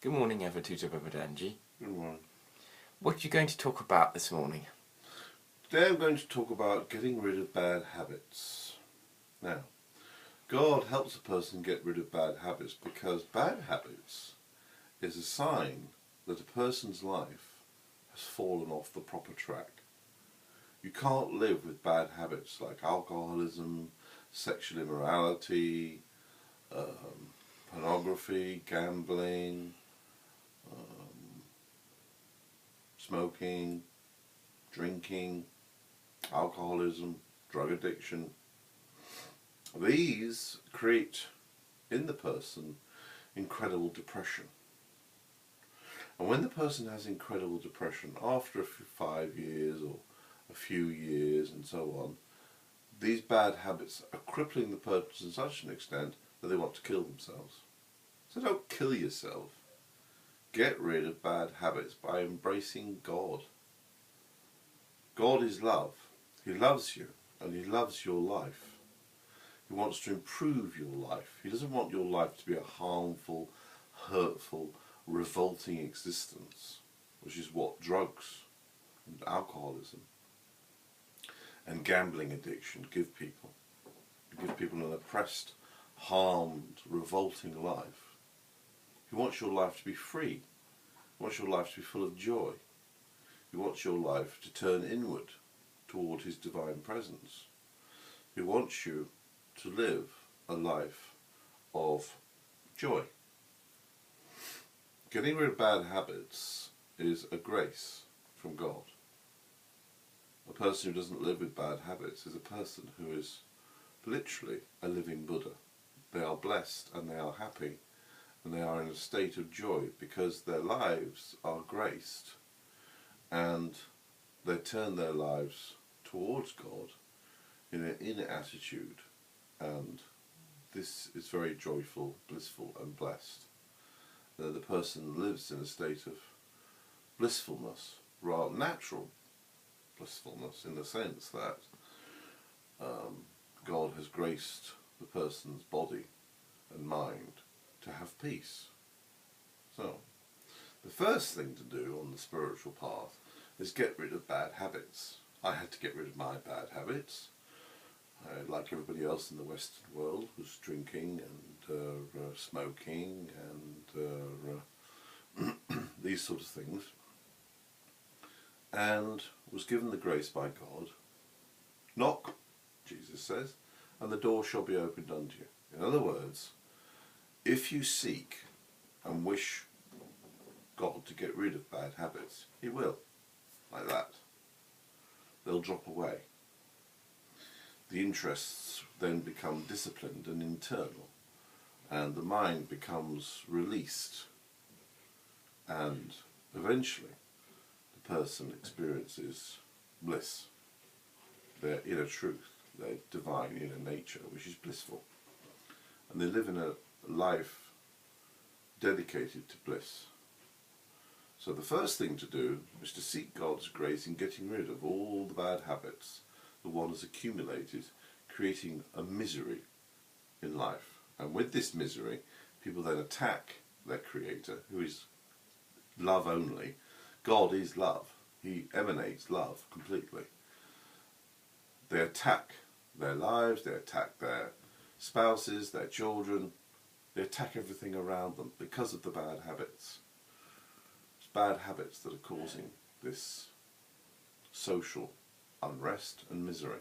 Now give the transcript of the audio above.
Good morning, Avadhuta Babadanji. Good morning. What are you going to talk about this morning? Today I'm going to talk about getting rid of bad habits. Now, God helps a person get rid of bad habits because bad habits is a sign that a person's life has fallen off the proper track. You can't live with bad habits like alcoholism, sexual immorality, pornography, gambling, smoking, drinking, alcoholism, drug addiction. These create in the person incredible depression. And when the person has incredible depression, after 5 years or a few years and so on, these bad habits are crippling the person to such an extent that they want to kill themselves. So don't kill yourself. Get rid of bad habits by embracing God. God is love. He loves you and He loves your life. He wants to improve your life. He doesn't want your life to be a harmful, hurtful, revolting existence, which is what drugs and alcoholism and gambling addiction give people. They give people an oppressed, harmed, revolting life. He wants your life to be free. He wants your life to be full of joy. He wants your life to turn inward toward His divine presence. He wants you to live a life of joy. Getting rid of bad habits is a grace from God. A person who doesn't live with bad habits is a person who is literally a living Buddha. They are blessed and they are happy and they are in a state of joy because their lives are graced and they turn their lives towards God in an inner attitude, and this is very joyful, blissful and blessed. The person lives in a state of blissfulness, rather natural blissfulness, in the sense that God has graced the person's body and mind to have peace. So, the first thing to do on the spiritual path is get rid of bad habits. I had to get rid of my bad habits. I, like everybody else in the Western world, was drinking and smoking and these sort of things, and was given the grace by God. Knock, Jesus says, and the door shall be opened unto you. In other words, if you seek and wish God to get rid of bad habits, He will, like that. They'll drop away. The interests then become disciplined and internal, and the mind becomes released, and eventually the person experiences bliss, their inner truth, their divine inner nature, which is blissful, and they live in a life dedicated to bliss. So the first thing to do is to seek God's grace in getting rid of all the bad habits that one has accumulated, creating a misery in life. And with this misery, people then attack their Creator, who is love only. God is love. He emanates love completely. They attack their lives, they attack their spouses, their children, they attack everything around them because of the bad habits. It's bad habits that are causing this social unrest and misery.